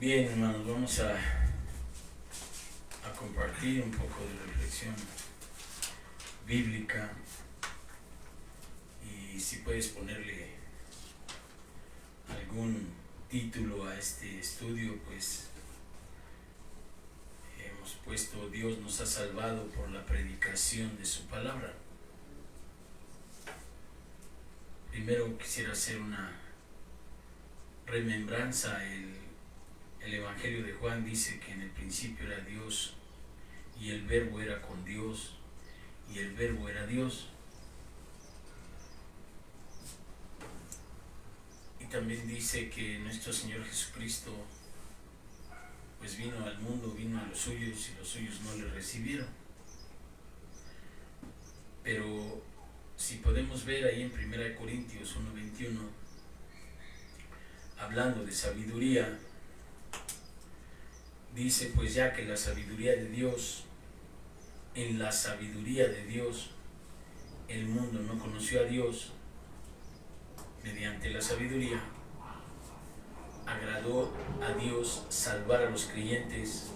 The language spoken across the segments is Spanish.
Bien, hermanos, vamos a compartir un poco de reflexión bíblica y si puedes ponerle algún título a este estudio, pues hemos puesto Dios nos ha salvado por la predicación de su palabra. Primero quisiera hacer una remembranza. El Evangelio de Juan dice que en el principio era Dios y el Verbo era con Dios y el Verbo era Dios. Y también dice que nuestro Señor Jesucristo pues vino al mundo, vino a los suyos y los suyos no le recibieron. Pero si podemos ver ahí en 1 Corintios 1:21, hablando de sabiduría, dice pues ya que la sabiduría de Dios, en la sabiduría de Dios, el mundo no conoció a Dios, mediante la sabiduría, agradó a Dios salvar a los creyentes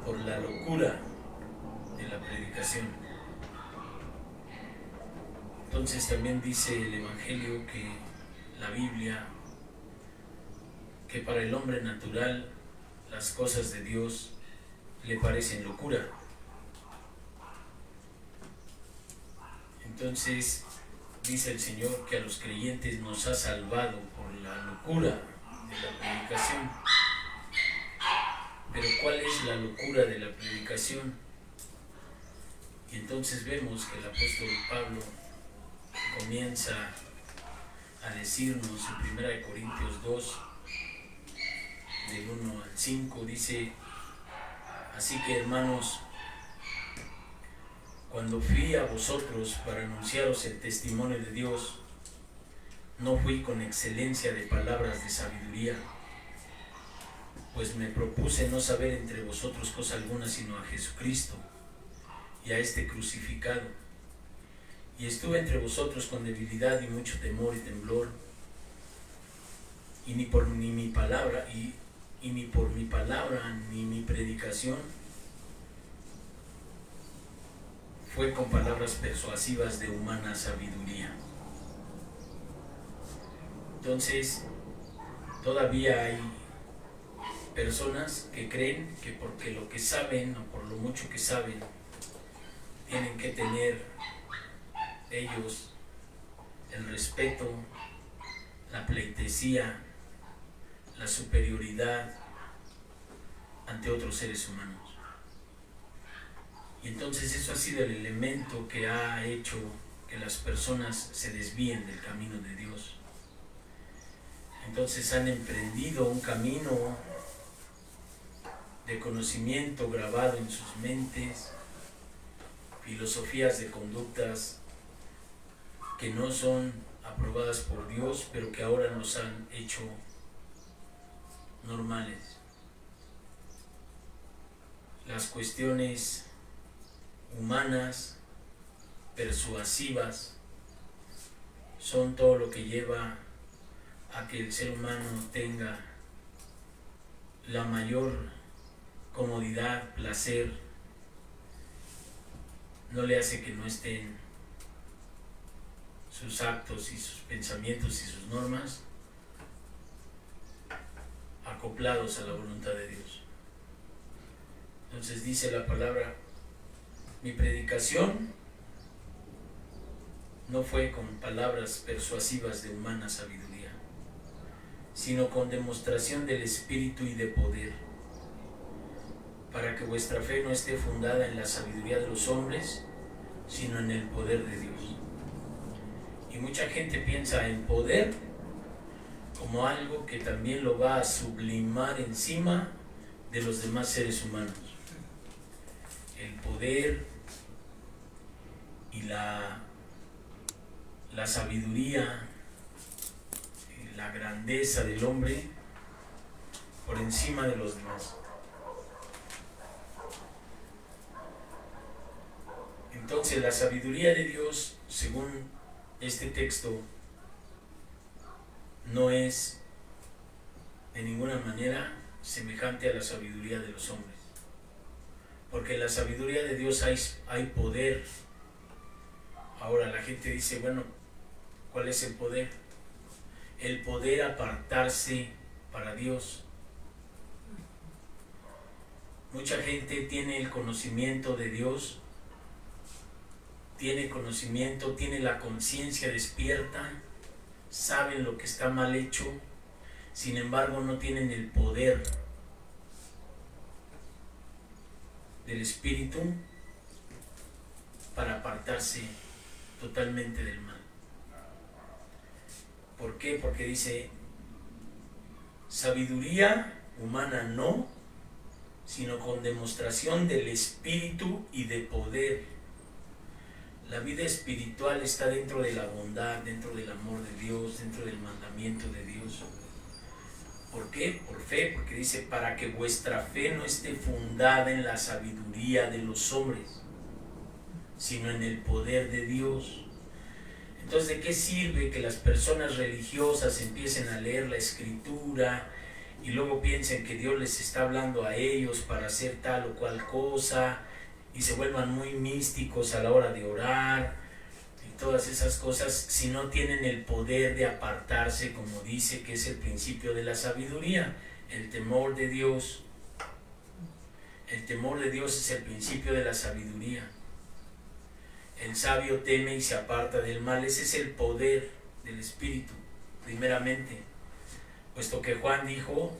por la locura de la predicación. Entonces también dice el Evangelio, que la Biblia, que para el hombre natural las cosas de Dios le parecen locura. Entonces dice el Señor que a los creyentes nos ha salvado por la locura de la predicación. Pero ¿cuál es la locura de la predicación? Y entonces vemos que el apóstol Pablo comienza a decirnos en 1 Corintios 2, del 1 al 5, dice: así que, hermanos, cuando fui a vosotros para anunciaros el testimonio de Dios, no fui con excelencia de palabras de sabiduría, pues me propuse no saber entre vosotros cosa alguna sino a Jesucristo y a este crucificado. Y estuve entre vosotros con debilidad y mucho temor y temblor, y ni por mi palabra ni mi predicación fue con palabras persuasivas de humana sabiduría. Entonces, todavía hay personas que creen que porque lo que saben o por lo mucho que saben, tienen que tener ellos el respeto, la pleitesía, la superioridad ante otros seres humanos. Y entonces eso ha sido el elemento que ha hecho que las personas se desvíen del camino de Dios. Entonces han emprendido un camino de conocimiento grabado en sus mentes, filosofías de conductas que no son aprobadas por Dios, pero que ahora nos han hecho normales. Las cuestiones humanas, persuasivas, son todo lo que lleva a que el ser humano tenga la mayor comodidad, placer. No le hace que no estén sus actos y sus pensamientos y sus normas acoplados a la voluntad de Dios. Entonces dice la palabra: mi predicación no fue con palabras persuasivas de humana sabiduría, sino con demostración del Espíritu y de poder, para que vuestra fe no esté fundada en la sabiduría de los hombres, sino en el poder de Dios. Y mucha gente piensa en poder como algo que también lo va a sublimar encima de los demás seres humanos. El poder y la sabiduría, la grandeza del hombre por encima de los demás. Entonces la sabiduría de Dios, según este texto, no es de ninguna manera semejante a la sabiduría de los hombres. Porque en la sabiduría de Dios hay poder. Ahora la gente dice, bueno, ¿cuál es el poder? El poder apartarse para Dios. Mucha gente tiene el conocimiento de Dios, tiene conocimiento, tiene la conciencia despierta, saben lo que está mal hecho, sin embargo no tienen el poder del Espíritu para apartarse totalmente del mal. ¿Por qué? Porque dice, sabiduría humana no, sino con demostración del Espíritu y de poder. La vida espiritual está dentro de la bondad, dentro del amor de Dios, dentro del mandamiento de Dios. ¿Por qué? Por fe, porque dice, para que vuestra fe no esté fundada en la sabiduría de los hombres, sino en el poder de Dios. Entonces, ¿de qué sirve que las personas religiosas empiecen a leer la Escritura y luego piensen que Dios les está hablando a ellos para hacer tal o cual cosa y se vuelvan muy místicos a la hora de orar y todas esas cosas, si no tienen el poder de apartarse, como dice que es el principio de la sabiduría, el temor de Dios? El temor de Dios es el principio de la sabiduría. El sabio teme y se aparta del mal. Ese es el poder del Espíritu, primeramente. Puesto que Juan dijo,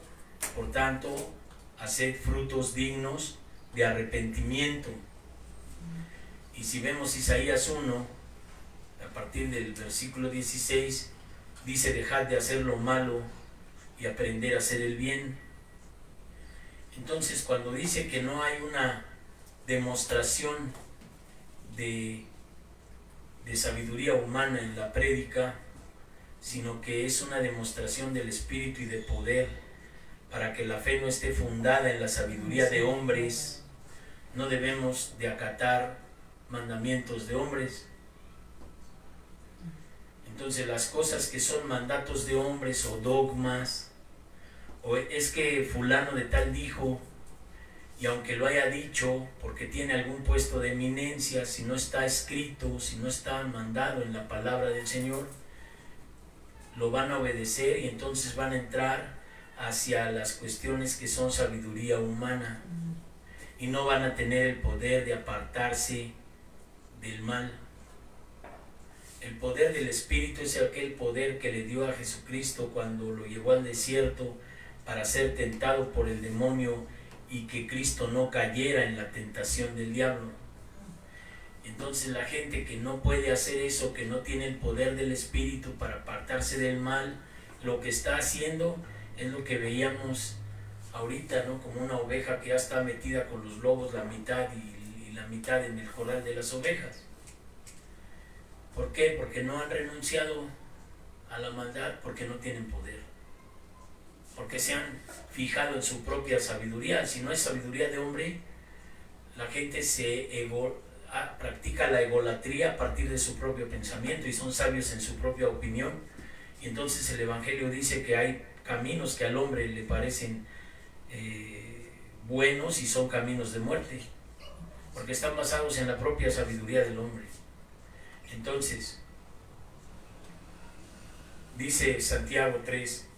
por tanto, haced frutos dignos de arrepentimiento. Y si vemos Isaías 1, a partir del versículo 16, dice, dejad de hacer lo malo y aprender a hacer el bien. Entonces, cuando dice que no hay una demostración de sabiduría humana en la prédica, sino que es una demostración del Espíritu y de poder, para que la fe no esté fundada en la sabiduría de hombres, no debemos de acatar mandamientos de hombres. Entonces las cosas que son mandatos de hombres o dogmas, o es que fulano de tal dijo, y aunque lo haya dicho porque tiene algún puesto de eminencia, si no está escrito, si no está mandado en la palabra del Señor, lo van a obedecer y entonces van a entrar hacia las cuestiones que son sabiduría humana y no van a tener el poder de apartarse del mal. El poder del Espíritu es aquel poder que le dio a Jesucristo cuando lo llevó al desierto para ser tentado por el demonio y que Cristo no cayera en la tentación del diablo. Entonces la gente que no puede hacer eso, que no tiene el poder del Espíritu para apartarse del mal, lo que está haciendo es lo que veíamos ahorita, ¿no? Como una oveja que ya está metida con los lobos, la mitad y la mitad en el corral de las ovejas. ¿Por qué? Porque no han renunciado a la maldad, porque no tienen poder, porque se han fijado en su propia sabiduría. Si no es sabiduría de hombre, la gente practica la egolatría a partir de su propio pensamiento y son sabios en su propia opinión. Y entonces el Evangelio dice que hay caminos que al hombre le parecen buenos y son caminos de muerte, porque están basados en la propia sabiduría del hombre. Entonces, dice Santiago 3,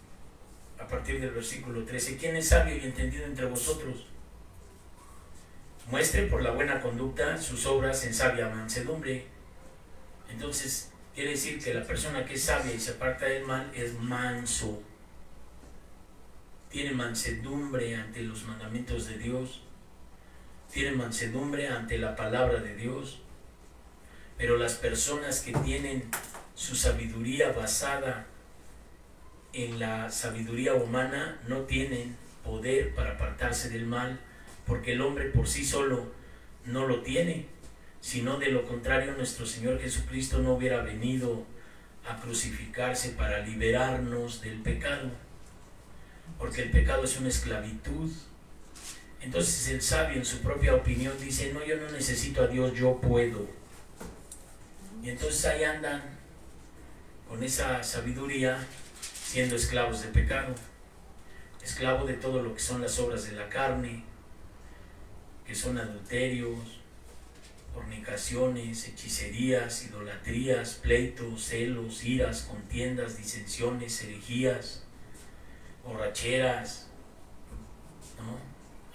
a partir del versículo 13, ¿quién es sabio y entendido entre vosotros? Muestre por la buena conducta sus obras en sabia mansedumbre. Entonces, quiere decir que la persona que es sabia y se aparta del mal es manso. Tiene mansedumbre ante los mandamientos de Dios. Tiene mansedumbre ante la palabra de Dios. Pero las personas que tienen su sabiduría basada en la sabiduría humana no tienen poder para apartarse del mal, porque el hombre por sí solo no lo tiene, sino de lo contrario nuestro Señor Jesucristo no hubiera venido a crucificarse para liberarnos del pecado, porque el pecado es una esclavitud. Entonces el sabio en su propia opinión dice, no, yo no necesito a Dios, yo puedo. Y entonces ahí andan con esa sabiduría siendo esclavos de pecado. esclavo de todo lo que son las obras de la carne, que son adulterios, fornicaciones, hechicerías, idolatrías, pleitos, celos, iras, contiendas, disensiones, herejías, borracheras, ¿no?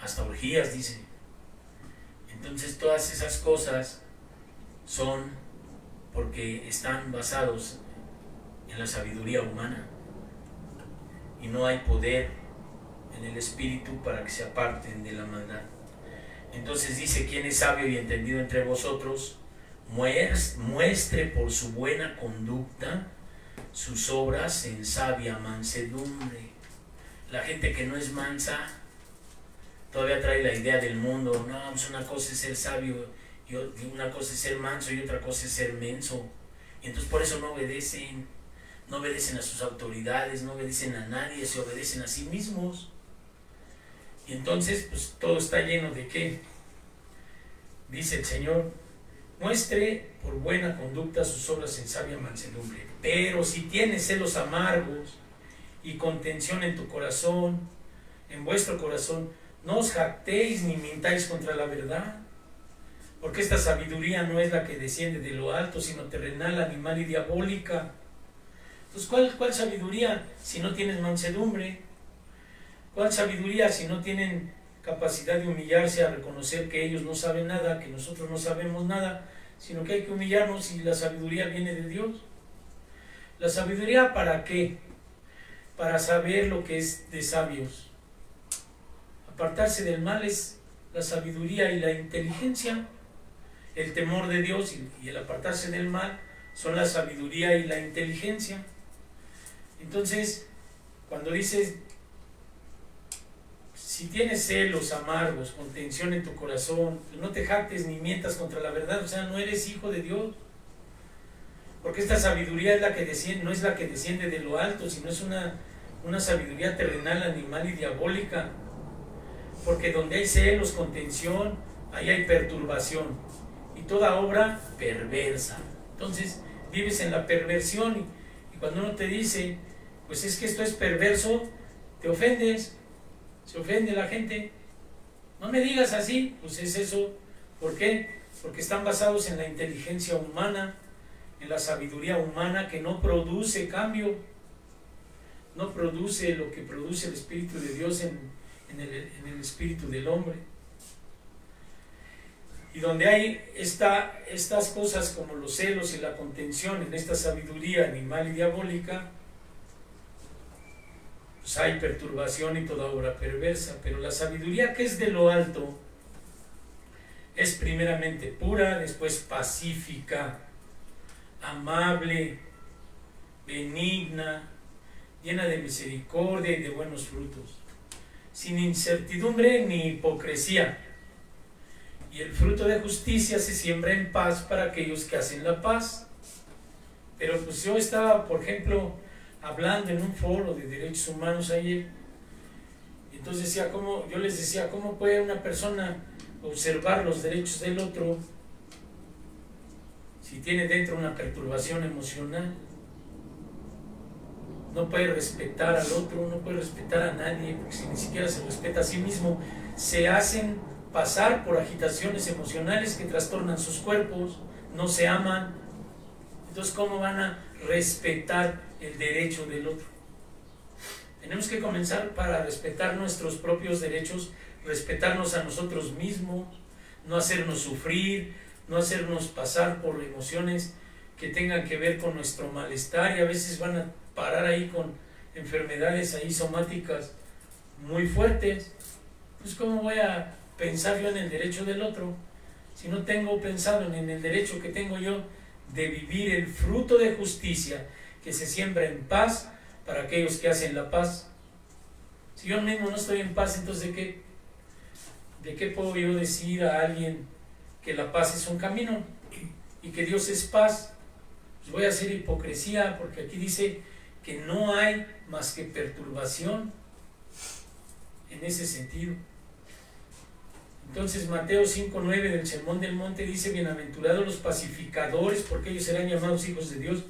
Hasta orgías, dice. Entonces todas esas cosas son porque están basados en la sabiduría humana y no hay poder en el espíritu para que se aparten de la maldad. Entonces dice: quien es sabio y entendido entre vosotros, muestre por su buena conducta sus obras en sabia mansedumbre. La gente que no es mansa todavía trae la idea del mundo. No, pues una cosa es ser sabio, y una cosa es ser manso y otra cosa es ser menso. Y entonces por eso no obedecen a sus autoridades, no obedecen a nadie, se obedecen a sí mismos. Y entonces pues todo está lleno de ¿qué? Dice el Señor: muestre por buena conducta sus obras en sabia mansedumbre. Pero si tienes celos amargos y contención en tu corazón, en vuestro corazón, no os jactéis ni mintáis contra la verdad, porque esta sabiduría no es la que desciende de lo alto, sino terrenal, animal y diabólica. Entonces, ¿cuál sabiduría si no tienes mansedumbre? ¿Cuál sabiduría si no tienen capacidad de humillarse a reconocer que ellos no saben nada, que nosotros no sabemos nada, sino que hay que humillarnos y la sabiduría viene de Dios? ¿La sabiduría para qué? Para saber lo que es de sabios. Apartarse del mal es la sabiduría y la inteligencia. El temor de Dios y el apartarse del mal son la sabiduría y la inteligencia. Entonces, cuando dices: si tienes celos amargos, contención en tu corazón, no te jactes ni mientas contra la verdad, o sea, no eres hijo de Dios. Porque esta sabiduría es la que desciende, no es la que desciende de lo alto, sino es una sabiduría terrenal, animal y diabólica. Porque donde hay celos, contención, ahí hay perturbación y toda obra perversa. Entonces vives en la perversión y cuando uno te dice: pues es que esto es perverso, te ofendes, se ofende la gente. No me digas así, pues es eso. ¿Por qué? Porque están basados en la inteligencia humana, en la sabiduría humana que no produce cambio, no produce lo que produce el Espíritu de Dios en el espíritu del hombre. Y donde hay estas cosas como los celos y la contención en esta sabiduría animal y diabólica, pues hay perturbación y toda obra perversa. Pero la sabiduría que es de lo alto es primeramente pura, después pacífica, amable, benigna, llena de misericordia y de buenos frutos, sin incertidumbre ni hipocresía. Y el fruto de justicia se siembra en paz para aquellos que hacen la paz. Pero pues yo estaba, por ejemplo, hablando en un foro de derechos humanos ayer. Entonces yo les decía, ¿cómo puede una persona observar los derechos del otro si tiene dentro una perturbación emocional? No puede respetar al otro, no puede respetar a nadie, porque si ni siquiera se respeta a sí mismo, se hacen pasar por agitaciones emocionales que trastornan sus cuerpos, no se aman. Entonces, ¿cómo van a respetar el derecho del otro? Tenemos que comenzar para respetar nuestros propios derechos, respetarnos a nosotros mismos, no hacernos sufrir, no hacernos pasar por emociones que tengan que ver con nuestro malestar, y a veces van a parar ahí con enfermedades ahí somáticas muy fuertes. Pues ¿cómo voy a pensar yo en el derecho del otro si no tengo pensado en el derecho que tengo yo de vivir el fruto de justicia que se siembra en paz para aquellos que hacen la paz? Si yo mismo no estoy en paz, entonces ¿de qué puedo yo decir a alguien que la paz es un camino y que Dios es paz? Pues voy a hacer hipocresía, porque aquí dice que no hay más que perturbación en ese sentido. Entonces Mateo 5:9 del Sermón del Monte dice: bienaventurados los pacificadores, porque ellos serán llamados hijos de Dios.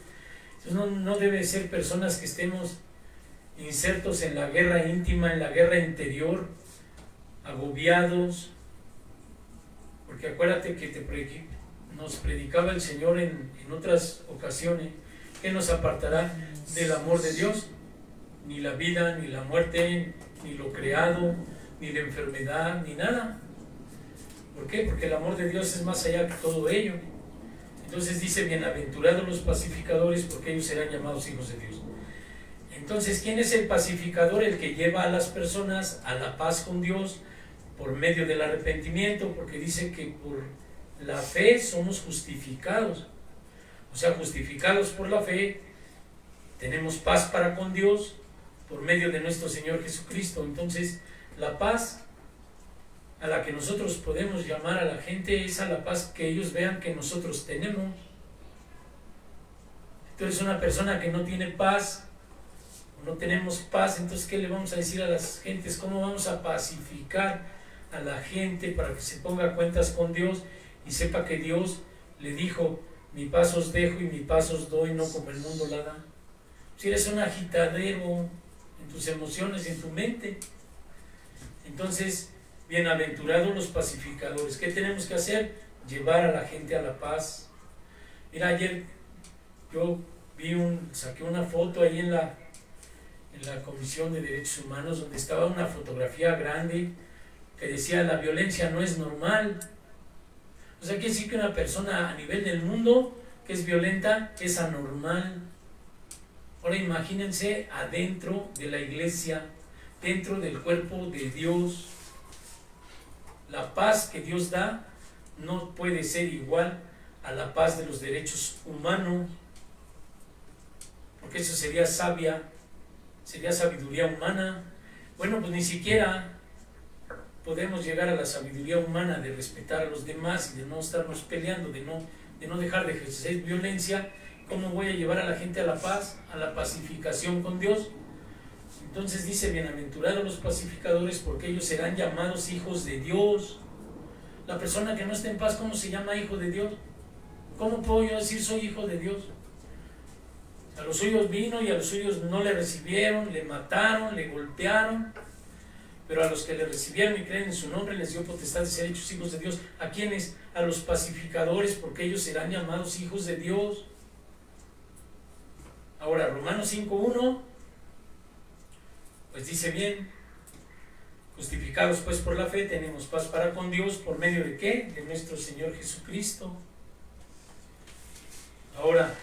Entonces no debe ser personas que estemos insertos en la guerra íntima, en la guerra interior, agobiados, porque acuérdate que nos predicaba el Señor en otras ocasiones, ¿qué nos apartará del amor de Dios? Ni la vida, ni la muerte, ni lo creado, ni la enfermedad, ni nada. ¿Por qué? Porque el amor de Dios es más allá que todo ello. Entonces dice, bienaventurados los pacificadores, porque ellos serán llamados hijos de Dios. Entonces, ¿quién es el pacificador? El que lleva a las personas a la paz con Dios por medio del arrepentimiento, porque dice que por la fe somos justificados. O sea, justificados por la fe, tenemos paz para con Dios por medio de nuestro Señor Jesucristo. Entonces, la paz a la que nosotros podemos llamar a la gente es a la paz que ellos vean que nosotros tenemos. Entonces, una persona que no tiene paz, no tenemos paz, entonces ¿qué le vamos a decir a las gentes? ¿Cómo vamos a pacificar a la gente para que se ponga a cuentas con Dios y sepa que Dios le dijo, mi paz os dejo y mi paz os doy, no como el mundo la da? Si eres un agitadero en tus emociones y en tu mente. Entonces, bienaventurados los pacificadores. ¿Qué tenemos que hacer? Llevar a la gente a la paz. Mira, ayer yo saqué una foto ahí en la Comisión de Derechos Humanos, donde estaba una fotografía grande que decía, la violencia no es normal. O sea, quiere decir que una persona a nivel del mundo que es violenta es anormal. Ahora imagínense adentro de la iglesia, dentro del cuerpo de Dios. La paz que Dios da no puede ser igual a la paz de los derechos humanos, porque eso sería sabiduría humana. Bueno, pues ni siquiera podemos llegar a la sabiduría humana de respetar a los demás y de no estarnos peleando, de no dejar de ejercer violencia. ¿Cómo voy a llevar a la gente a la paz, a la pacificación con Dios? Entonces dice, bienaventurados los pacificadores, porque ellos serán llamados hijos de Dios. La persona que no está en paz, ¿cómo se llama hijo de Dios? ¿Cómo puedo yo decir soy hijo de Dios? A los suyos vino y a los suyos no le recibieron, le mataron, le golpearon, pero a los que le recibieron y creen en su nombre les dio potestad de ser hechos hijos de Dios. ¿A quiénes? A los pacificadores, porque ellos serán llamados hijos de Dios. Ahora, Romanos 5:1, pues dice bien, justificados pues por la fe, tenemos paz para con Dios, ¿por medio de qué? De nuestro Señor Jesucristo. Ahora,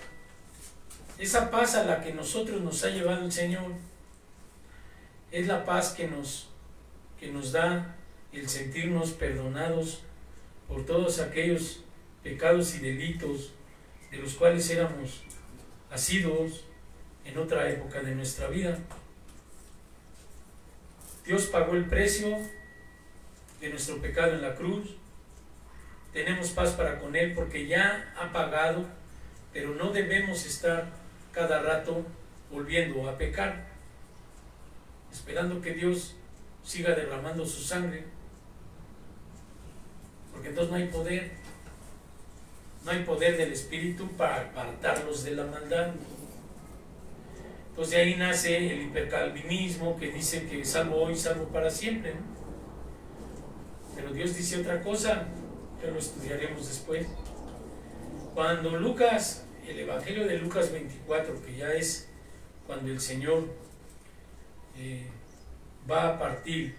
esa paz a la que nosotros nos ha llevado el Señor es la paz que nos da el sentirnos perdonados por todos aquellos pecados y delitos de los cuales éramos asidos en otra época de nuestra vida. Dios pagó el precio de nuestro pecado en la cruz. Tenemos paz para con Él porque ya ha pagado, pero no debemos estar cada rato volviendo a pecar, esperando que Dios siga derramando su sangre, porque entonces no hay poder del Espíritu para apartarlos de la maldad. Entonces de ahí nace el hipercalvinismo, que dice que salvo hoy, salvo para siempre, ¿no? Pero Dios dice otra cosa, que lo estudiaremos después. Cuando Lucas, el Evangelio de Lucas 24, que ya es cuando el Señor va a partir,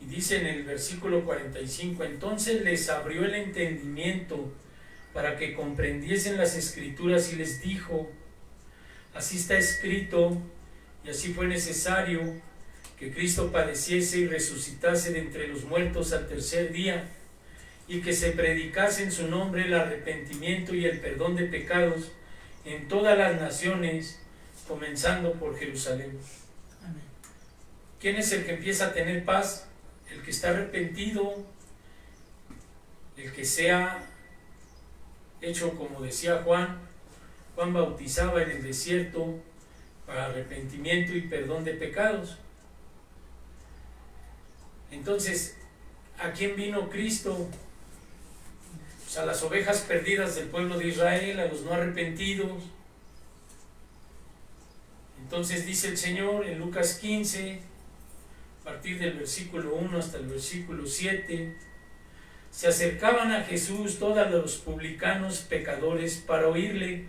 y dice en el versículo 45, entonces les abrió el entendimiento para que comprendiesen las Escrituras y les dijo, así está escrito, y así fue necesario que Cristo padeciese y resucitase de entre los muertos al tercer día, y que se predicase en su nombre el arrepentimiento y el perdón de pecados en todas las naciones, comenzando por Jerusalén. Amén. ¿Quién es el que empieza a tener paz? El que está arrepentido, el que sea hecho como decía Juan bautizaba en el desierto para arrepentimiento y perdón de pecados. Entonces, ¿a quién vino Cristo? Pues a las ovejas perdidas del pueblo de Israel, a los no arrepentidos. Entonces dice el Señor en Lucas 15, a partir del versículo 1 hasta el versículo 7, se acercaban a Jesús todos los publicanos pecadores para oírle,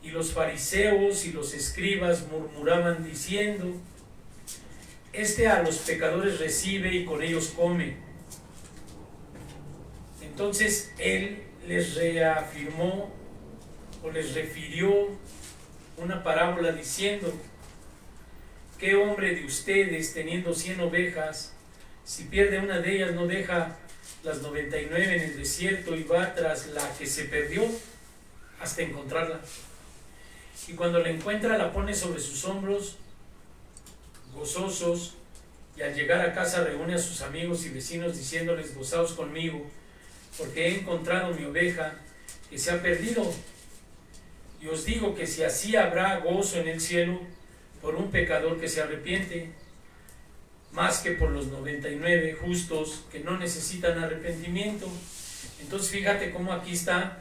y los fariseos y los escribas murmuraban diciendo: Este a los pecadores recibe y con ellos come. Entonces él les reafirmó o les refirió una parábola diciendo: ¿Qué hombre de ustedes, teniendo 100 ovejas, si pierde una de ellas, no deja las 99 en el desierto y va tras la que se perdió hasta encontrarla? Y cuando la encuentra, la pone sobre sus hombros gozosos, y al llegar a casa reúne a sus amigos y vecinos diciéndoles: Gozaos conmigo, porque he encontrado mi oveja que se ha perdido. Y os digo que si así habrá gozo en el cielo por un pecador que se arrepiente, más que por los 99 justos que no necesitan arrepentimiento. Entonces fíjate cómo aquí está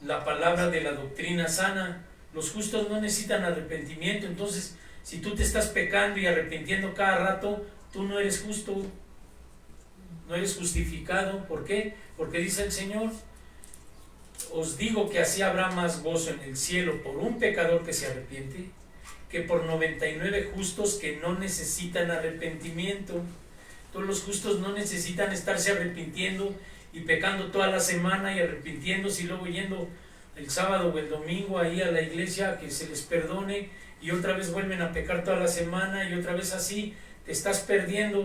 la palabra de la doctrina sana. Los justos no necesitan arrepentimiento. Entonces, si tú te estás pecando y arrepintiendo cada rato, tú no eres justo, no eres justificado. ¿Por qué? Porque dice el Señor: os digo que así habrá más gozo en el cielo por un pecador que se arrepiente que por 99 justos que no necesitan arrepentimiento. Todos los justos no necesitan estarse arrepintiendo y pecando toda la semana y arrepintiéndose y luego yendo el sábado o el domingo ahí a la iglesia a que se les perdone, y otra vez vuelven a pecar toda la semana y otra vez así. Te estás perdiendo.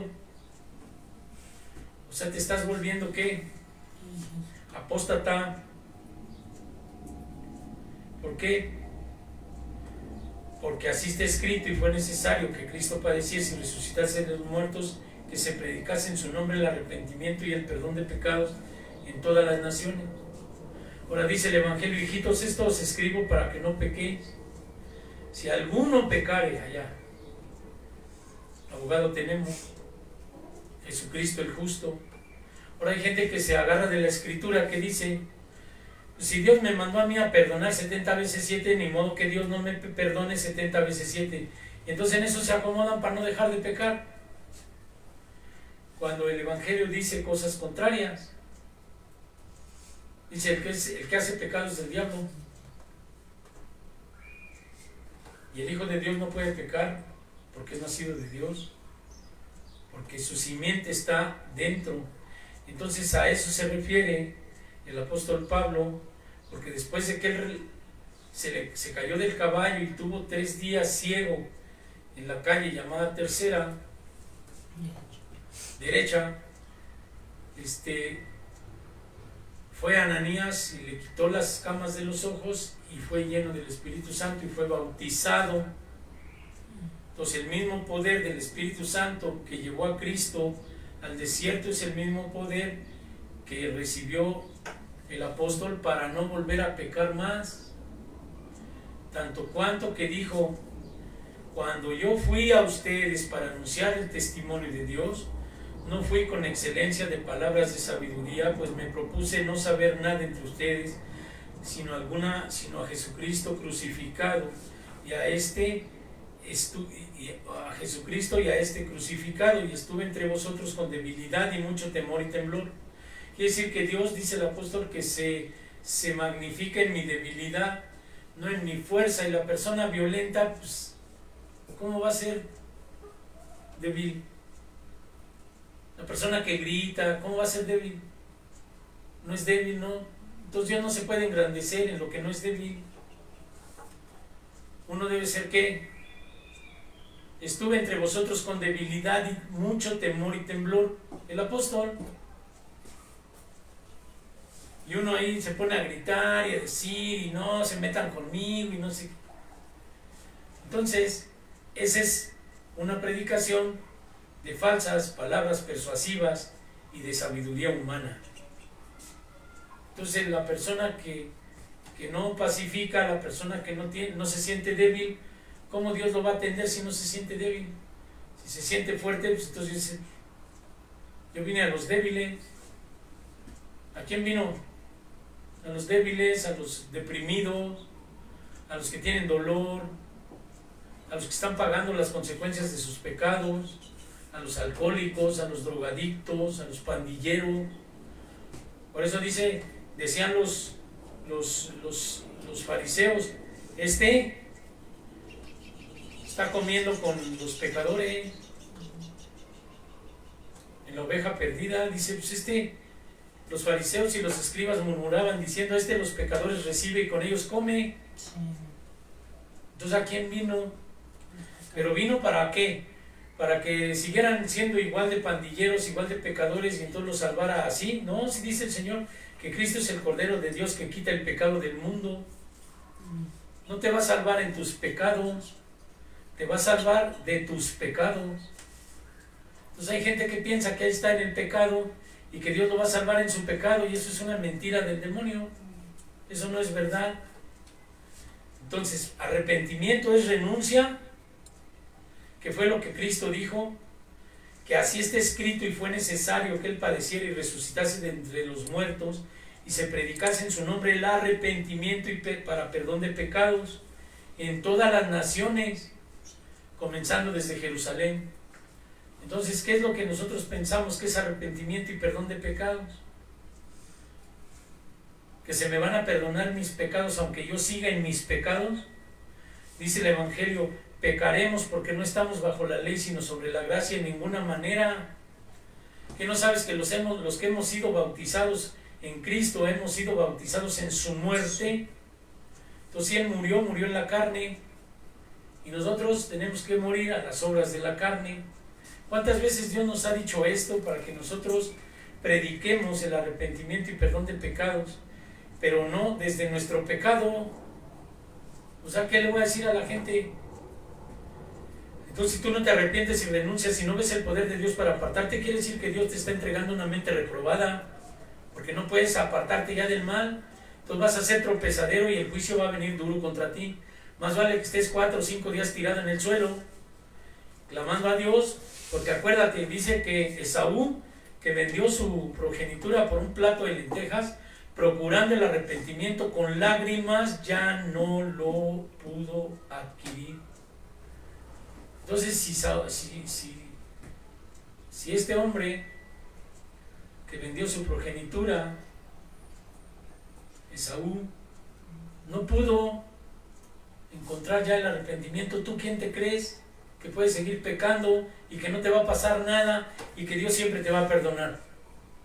O sea, te estás volviendo ¿qué? Apóstata. ¿Por qué? Porque así está escrito: y fue necesario que Cristo padeciese y resucitase de los muertos, que se predicase en su nombre el arrepentimiento y el perdón de pecados en todas las naciones. Ahora dice el Evangelio: hijitos, esto os escribo para que no pequéis. Si alguno pecare, allá, abogado tenemos, Jesucristo el justo. Ahora hay gente que se agarra de la Escritura que dice: si Dios me mandó a mí a perdonar 70 veces 7, ni modo que Dios no me perdone 70 veces 7. Y entonces en eso se acomodan para no dejar de pecar, cuando el Evangelio dice cosas contrarias. Dice: el que hace pecado es del diablo, y el Hijo de Dios no puede pecar porque es nacido de Dios, porque su simiente está dentro. Entonces a eso se refiere el apóstol Pablo, porque después de que él se cayó del caballo y tuvo 3 días ciego en la calle llamada Tercera, derecha, fue a Ananías y le quitó las camas de los ojos y fue lleno del Espíritu Santo y fue bautizado. Entonces el mismo poder del Espíritu Santo que llevó a Cristo al desierto es el mismo poder que recibió el apóstol para no volver a pecar más. Tanto cuanto que dijo: cuando yo fui a ustedes para anunciar el testimonio de Dios, no fui con excelencia de palabras de sabiduría, pues me propuse no saber nada entre ustedes, sino a Jesucristo crucificado, y a Jesucristo y a este crucificado, y estuve entre vosotros con debilidad y mucho temor y temblor. Quiere decir que Dios, dice el apóstol, que se magnifica en mi debilidad, no en mi fuerza. Y la persona violenta, pues, ¿cómo va a ser débil? La persona que grita, ¿cómo va a ser débil? No es débil, ¿no? Entonces Dios no se puede engrandecer en lo que no es débil. Uno debe ser ¿qué? Estuve entre vosotros con debilidad y mucho temor y temblor. El apóstol. Y uno ahí se pone a gritar y a decir, y no se metan conmigo, y no sé. Entonces, esa es una predicación de falsas palabras persuasivas y de sabiduría humana. Entonces, la persona que no pacifica, la persona que no se siente débil, ¿cómo Dios lo va a atender si no se siente débil? Si se siente fuerte, pues entonces dice: yo vine a los débiles. ¿A quién vino? A los débiles, a los deprimidos, a los que tienen dolor, a los que están pagando las consecuencias de sus pecados, a los alcohólicos, a los drogadictos, a los pandilleros. Por eso decían los fariseos, está comiendo con los pecadores. En la oveja perdida dice, pues los fariseos y los escribas murmuraban diciendo, los pecadores recibe y con ellos come. Entonces, ¿a quién vino? Pero vino ¿para qué? Para que siguieran siendo igual de pandilleros, igual de pecadores, y entonces los salvara así. No, si dice el Señor que Cristo es el Cordero de Dios que quita el pecado del mundo. No te va a salvar en tus pecados, te va a salvar de tus pecados. Entonces hay gente que piensa que él está en el pecado y que Dios lo va a salvar en su pecado, y eso es una mentira del demonio. Eso no es verdad. Entonces, arrepentimiento es renuncia, que fue lo que Cristo dijo, que así está escrito y fue necesario que Él padeciera y resucitase de entre los muertos y se predicase en su nombre el arrepentimiento para perdón de pecados en todas las naciones, comenzando desde Jerusalén. Entonces, ¿qué es lo que nosotros pensamos que es arrepentimiento y perdón de pecados? Que se me van a perdonar mis pecados aunque yo siga en mis pecados. Dice el Evangelio, pecaremos porque no estamos bajo la ley sino sobre la gracia en ninguna manera. ¿Qué no sabes que los que hemos sido bautizados en Cristo hemos sido bautizados en su muerte? Entonces si Él murió en la carne, y nosotros tenemos que morir a las obras de la carne. ¿Cuántas veces Dios nos ha dicho esto para que nosotros prediquemos el arrepentimiento y perdón de pecados? Pero no desde nuestro pecado. O sea, ¿qué le voy a decir a la gente? Entonces, si tú no te arrepientes y renuncias y no ves el poder de Dios para apartarte, quiere decir que Dios te está entregando una mente reprobada, porque no puedes apartarte ya del mal. Entonces vas a ser tropezadero y el juicio va a venir duro contra ti. Más vale que estés 4 o 5 días tirado en el suelo, clamando a Dios, porque acuérdate, dice que Esaú, que vendió su progenitura por un plato de lentejas, procurando el arrepentimiento con lágrimas, ya no lo pudo adquirir. Entonces, si este hombre que vendió su progenitura, Esaú, no pudo encontrar ya el arrepentimiento, ¿tú quién te crees que puedes seguir pecando y que no te va a pasar nada y que Dios siempre te va a perdonar?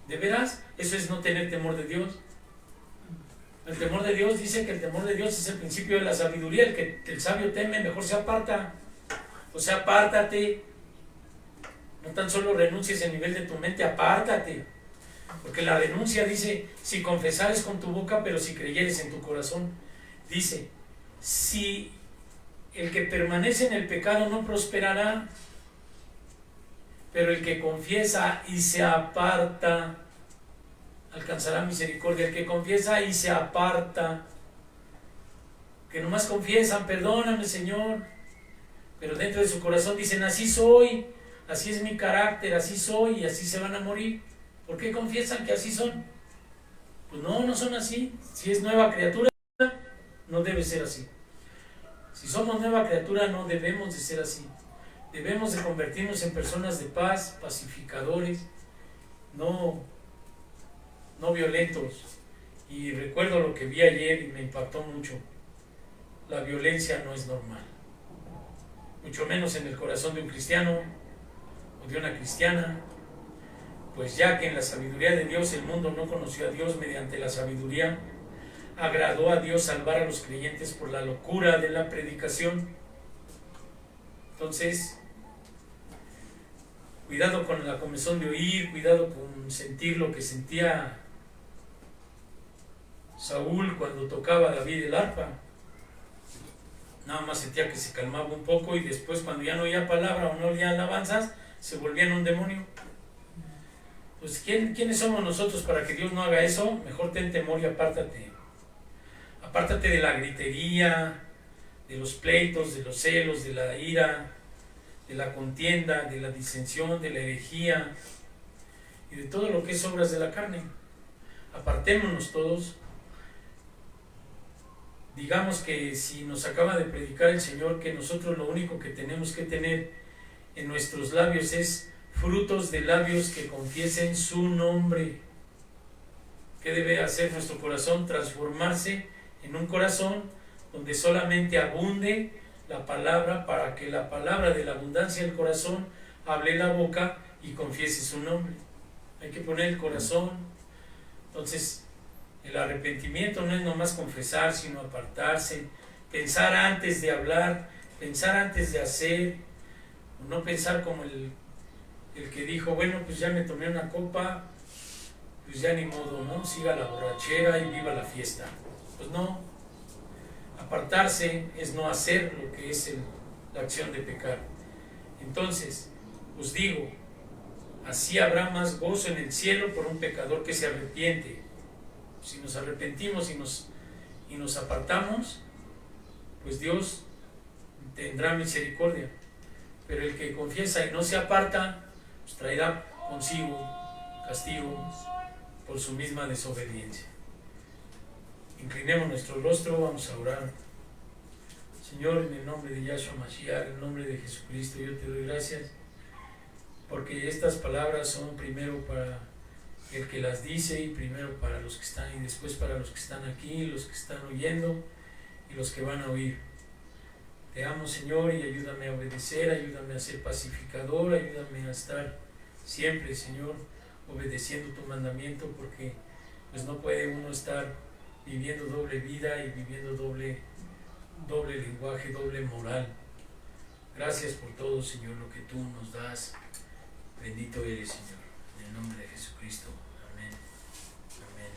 ¿De veras? Eso es no tener temor de Dios. El temor de Dios dice que el temor de Dios es el principio de la sabiduría. El que el sabio teme, mejor se aparta. O sea, apártate. No tan solo renuncies en nivel de tu mente, apártate. Porque la renuncia dice, si confesares con tu boca, pero si creyeres en tu corazón. Dice, si el que permanece en el pecado no prosperará, pero el que confiesa y se aparta alcanzará misericordia. El que confiesa y se aparta, que nomás confiesan, perdóname Señor, pero dentro de su corazón dicen, así soy, así es mi carácter, así soy, y así se van a morir. ¿Por qué confiesan que así son? Pues no son así. Si es nueva criatura, no debe ser así. Si somos nueva criatura, no debemos de ser así. Debemos de convertirnos en personas de paz, pacificadores, no violentos. Y recuerdo lo que vi ayer y me impactó mucho. La violencia no es normal, mucho menos en el corazón de un cristiano o de una cristiana, pues ya que en la sabiduría de Dios el mundo no conoció a Dios, mediante la sabiduría agradó a Dios salvar a los creyentes por la locura de la predicación. Entonces, cuidado con la comezón de oír, cuidado con sentir lo que sentía Saúl cuando tocaba a David el arpa. Nada más sentía que se calmaba un poco y después cuando ya no oía palabra o no oía alabanzas, se volvía en un demonio. Pues ¿quiénes somos nosotros para que Dios no haga eso? Mejor ten temor y apártate. Apártate de la gritería, de los pleitos, de los celos, de la ira, de la contienda, de la disensión, de la herejía y de todo lo que es obras de la carne. Apartémonos todos digamos que si nos acaba de predicar el Señor que nosotros lo único que tenemos que tener en nuestros labios es frutos de labios que confiesen su nombre. ¿Qué debe hacer nuestro corazón? Transformarse en un corazón donde solamente abunde la palabra, para que la palabra de la abundancia del corazón hable la boca y confiese su nombre. Hay que poner el corazón. Entonces, el arrepentimiento no es nomás confesar, sino apartarse, pensar antes de hablar, pensar antes de hacer, no pensar como el que dijo, bueno, pues ya me tomé una copa, pues ya ni modo, ¿no? Siga la borrachera y viva la fiesta. Pues no, apartarse es no hacer lo que es la acción de pecar. Entonces, os digo, así habrá más gozo en el cielo por un pecador que se arrepiente. Si nos arrepentimos y nos apartamos, pues Dios tendrá misericordia. Pero el que confiesa y no se aparta, pues traerá consigo castigo por su misma desobediencia. Inclinemos nuestro rostro, vamos a orar. Señor, en el nombre de Yahshua Mashiach, en el nombre de Jesucristo, yo te doy gracias, porque estas palabras son primero para el que las dice, y primero para los que están, y después para los que están aquí, los que están oyendo y los que van a oír. Te amo, Señor, y ayúdame a obedecer, ayúdame a ser pacificador, ayúdame a estar siempre, Señor, obedeciendo tu mandamiento, porque pues no puede uno estar viviendo doble vida y viviendo doble lenguaje, doble moral. Gracias por todo, Señor, lo que tú nos das. Bendito eres, Señor, en el nombre de Jesucristo. Amén, amén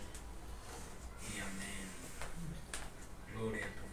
y amén. Gloria a tu